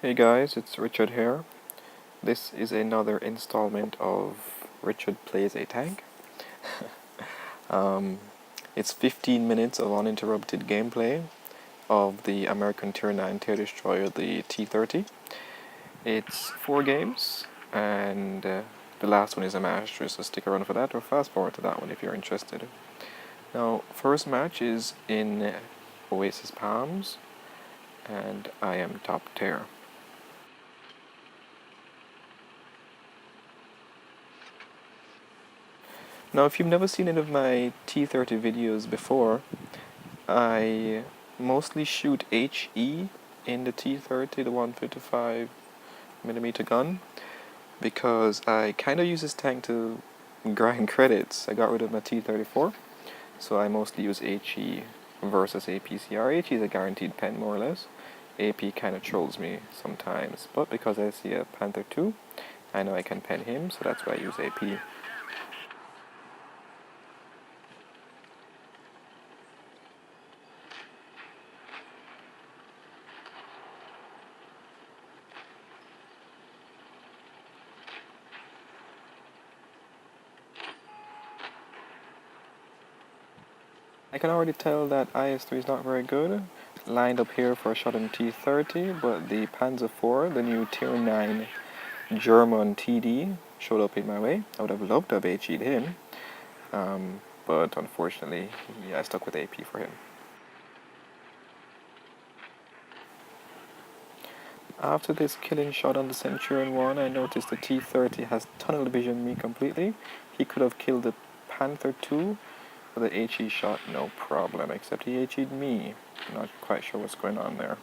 Hey guys, it's Richard here. This is another installment of Richard Plays a Tank. um, it's 15 minutes of uninterrupted gameplay of the American Tier 9 tier destroyer, the T30. It's 4 games, and the last one is a match, so stick around for that, or fast forward to that one if you're interested. Now, first match is in Oasis Palms, and I am top tier. Now, if you've never seen any of my T30 videos before, I mostly shoot HE in the T30, the 155mm gun, because I kind of use this tank to grind credits. I got rid of my T34, so I mostly use HE versus APCR. HE is a guaranteed pen, more or less. AP kind of trolls me sometimes, but because I see a Panther 2, I know I can pen him, so that's why I use AP. I can already tell that IS-3 is not very good. Lined up here for a shot in T30, but the Panzer IV, the new Tier 9 German TD, showed up in my way. I would have loved to have HE'd him, but unfortunately, I stuck with AP for him. After this killing shot on the Centurion 1, I noticed the T30 has tunnel vision me completely. He could have killed the Panther 2 with the HE shot, no problem, except he HE'd me. Not quite sure what's going on there.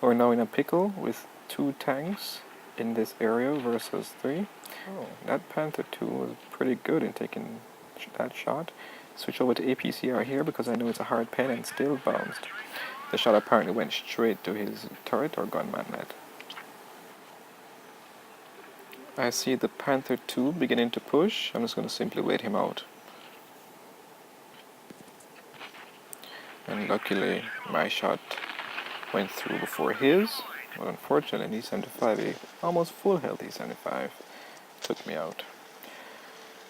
We're now in a pickle with 2 tanks in this area versus 3. Oh, that Panther 2 was pretty good in taking that shot. Switch over to APCR here because I know it's a hard pen and still bounced. The shot apparently went straight to his turret or gunmanlet. I see the Panther 2 beginning to push. I'm just going to simply wait him out. And luckily my shot went through before his. But unfortunately, E75, almost full health E75, took me out.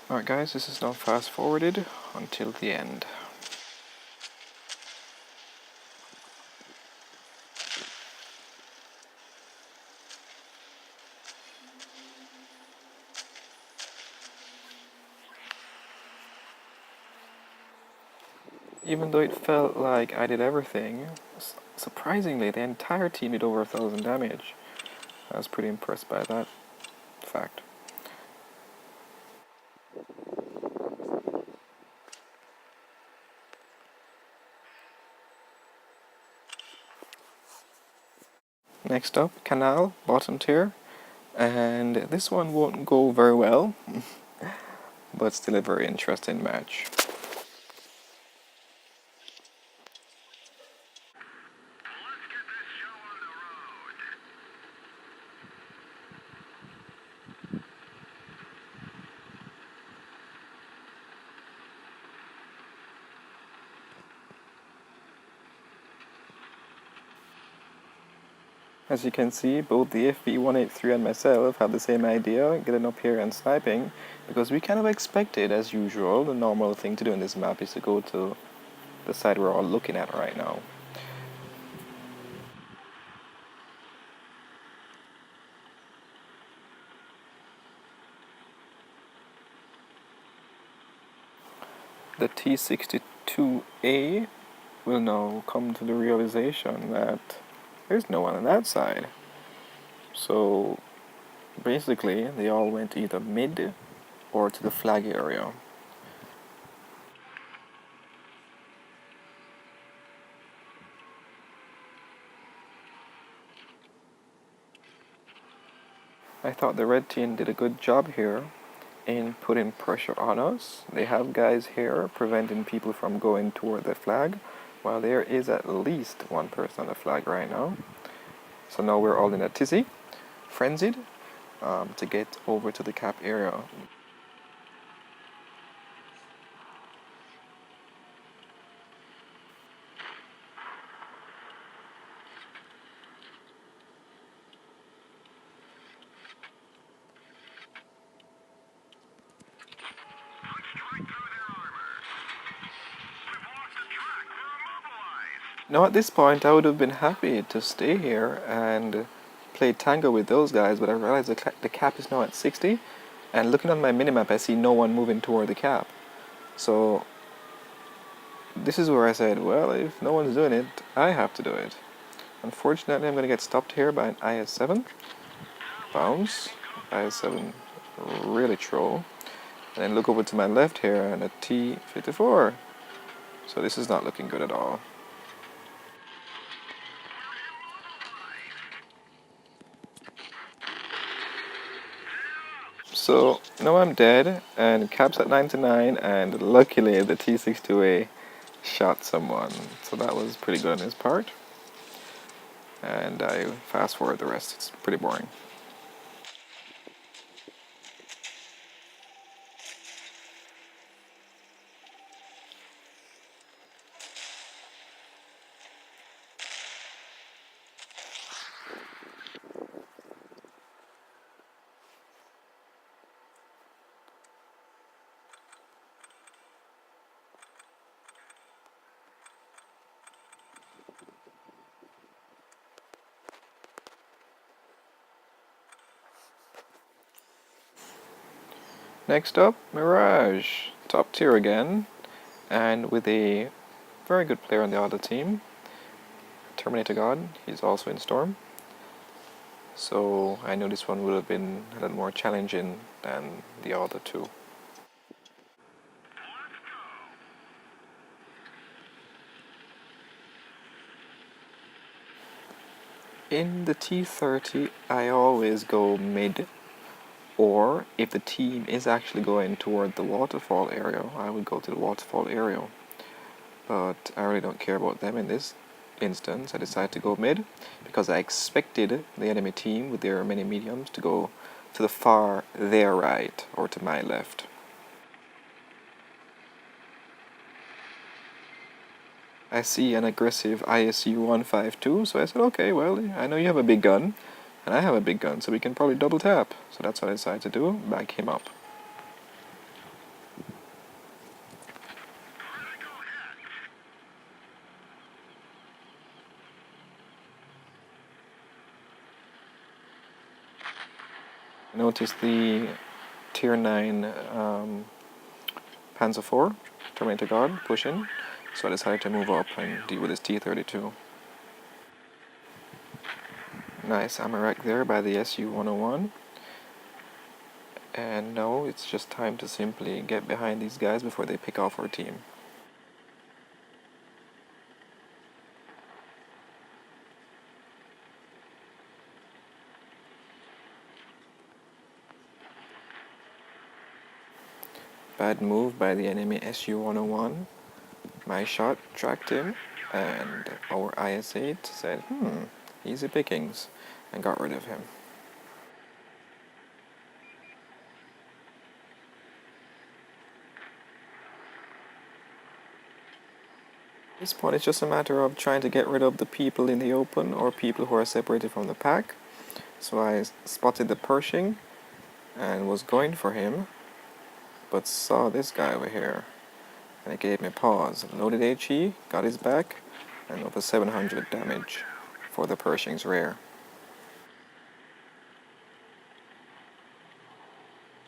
Alright guys, this is now fast forwarded until the end. Even though it felt like I did everything, surprisingly the entire team did over 1,000 damage. I was pretty impressed by that fact. Next up, Canal, bottom tier. And this one won't go very well, but still a very interesting match. As you can see, both the FV183 and myself have the same idea, getting up here and sniping, because we kind of expected, as usual, the normal thing to do in this map is to go to the side we're all looking at right now. The T62A will now come to the realization that there's no one on that side. So basically, they all went either mid or to the flag area. I thought the red team did a good job here in putting pressure on us. They have guys here preventing people from going toward the flag, while there is at least one person on the flag right now. So now we're all in a tizzy, frenzied, to get over to the cap area. Now at this point I would have been happy to stay here and play tango with those guys, but I realized the cap is now at 60, and looking on my minimap I see no one moving toward the cap. So this is where I said, well, if no one's doing it, I have to do it. Unfortunately, I'm going to get stopped here by an IS-7. Bounce. IS-7 really troll. And then look over to my left here and a T54. So this is not looking good at all. So now I'm dead, and cap's at 99, and luckily the T62A shot someone. So that was pretty good on his part. And I fast forward the rest. It's pretty boring. Next up, Mirage. Top tier again, and with a very good player on the other team, Terminator God. He's also in Storm. So I know this one would have been a little more challenging than the other two. In the T30, I always go mid, or if the team is actually going toward the waterfall area, I would go to the waterfall area. But I really don't care about them in this instance. I decided to go mid because I expected the enemy team with their many mediums to go to the far their right or to my left. I see an aggressive ISU 152, so I said, okay, well, I know you have a big gun, and I have a big gun, so we can probably double tap. So that's what I decided to do, back him up. Notice the tier 9 Panzer IV, Terminator Guard, push in, so I decided to move up and deal with his T32. Nice ammo rack there by the SU-101. And now it's just time to simply get behind these guys before they pick off our team. Bad move by the enemy SU-101. My shot tracked him, and our IS-8 said, easy pickings, and got rid of him. At this point, it's just a matter of trying to get rid of the people in the open or people who are separated from the pack. So I spotted the Pershing and was going for him, but saw this guy over here, and it gave me pause. Loaded HE, got his back, and over 700 damage for the Pershing's rear.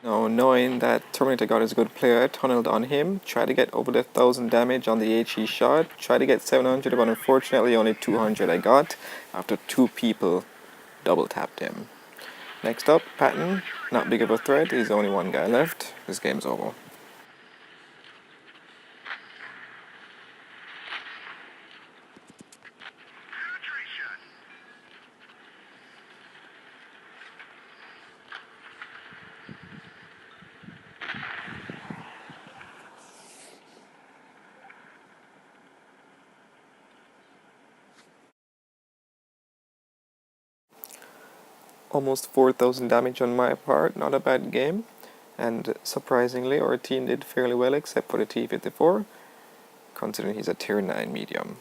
Now, knowing that Terminator God is a good player, I tunneled on him, tried to get over the 1000 damage on the HE shot, tried to get 700, but unfortunately only 200 I got after two people double tapped him. Next up, Patton, not big of a threat, he's only one guy left, this game's over. Almost 4000 damage on my part, not a bad game. And surprisingly, our team did fairly well except for the T54, considering he's a tier 9 medium.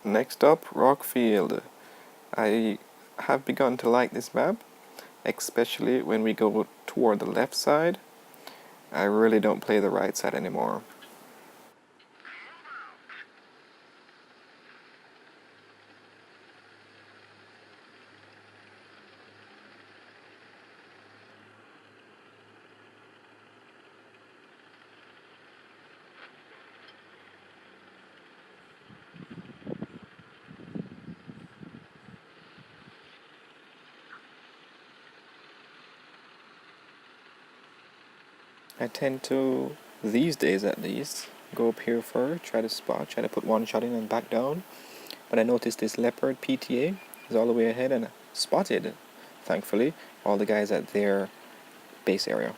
Next up, Rockfield. I have begun to like this map. especially when we go toward the left side. I really don't play the right side anymore. I tend to, these days at least, go up here first, try to spot, try to put one shot in and back down. But I noticed this Leopard PTA is all the way ahead and spotted, thankfully, all the guys at their base area.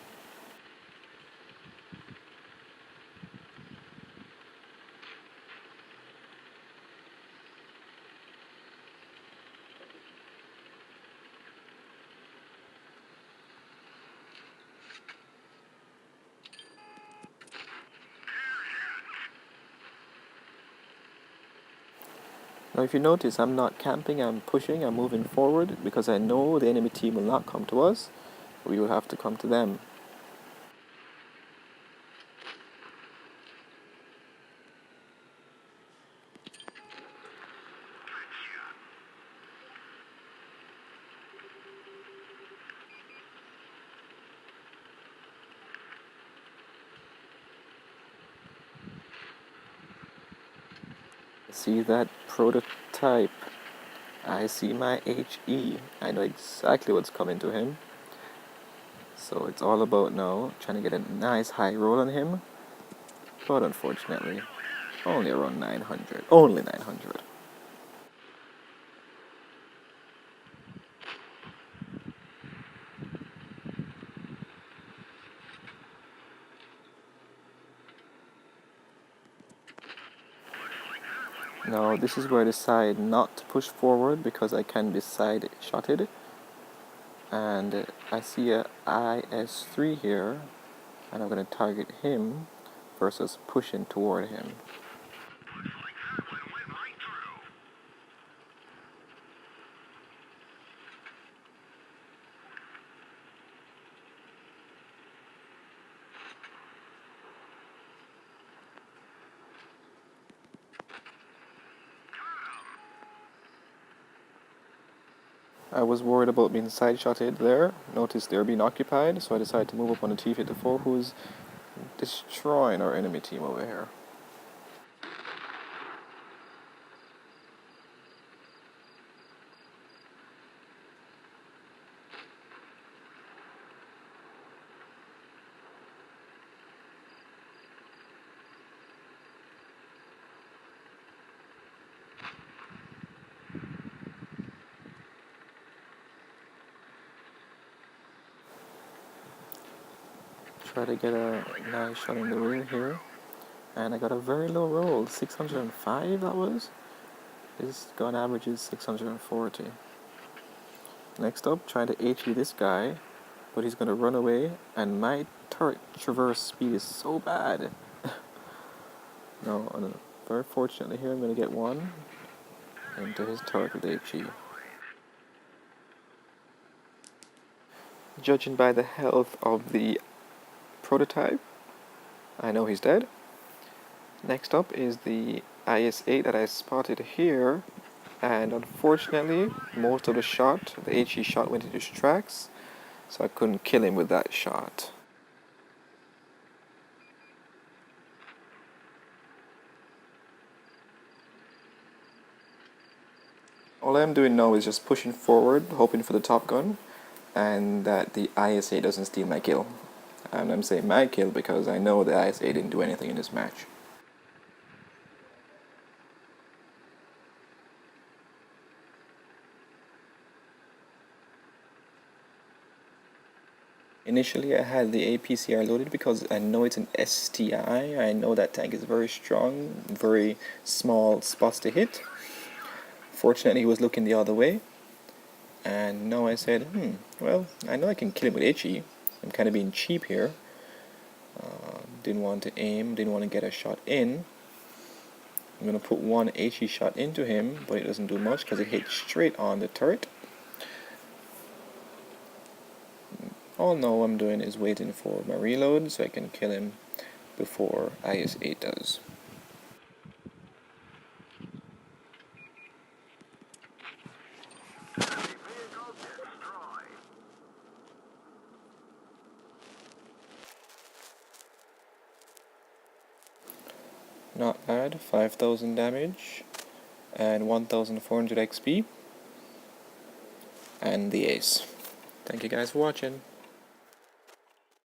Now if you notice, I'm not camping, I'm pushing, I'm moving forward because I know the enemy team will not come to us. We will have to come to them. See that prototype? I see my HE. I know exactly what's coming to him. So it's all about now trying to get a nice high roll on him. But unfortunately, only around 900. Only 900. Now this is where I decide not to push forward because I can be side shotted. And I see a IS-3 here, and I'm going to target him versus pushing toward him. I was worried about being side-shotted there. Noticed they're being occupied, so I decided to move up on the T54, who's destroying our enemy team over here. Try to get a nice shot in the rear here. And I got a very low roll, 605 that was. This gun averages 640. Next up, trying to HE this guy, but he's going to run away, and my turret traverse speed is so bad. No, very fortunately here I'm going to get one into his turret with HE. Judging by the health of the prototype, I know he's dead. Next up is the IS-8 that I spotted here, and unfortunately most of the shot, the HE shot, went into his tracks, so I couldn't kill him with that shot. All I'm doing now is just pushing forward, hoping for the top gun, and that the IS-8 doesn't steal my kill. And I'm saying my kill because I know the IS-8 didn't do anything in this match. Initially I had the APCR loaded because I know it's an STI, I know that tank is very strong, very small spots to hit. Fortunately he was looking the other way, and now I said, well, I know I can kill him with HE. I'm kind of being cheap here. Didn't want to aim, didn't want to get a shot in. I'm going to put one HE shot into him, but it doesn't do much because it hits straight on the turret. All now I'm doing is waiting for my reload so I can kill him before IS-8 does. Not bad, 5000 damage and 1400 XP and the ace. Thank you guys for watching.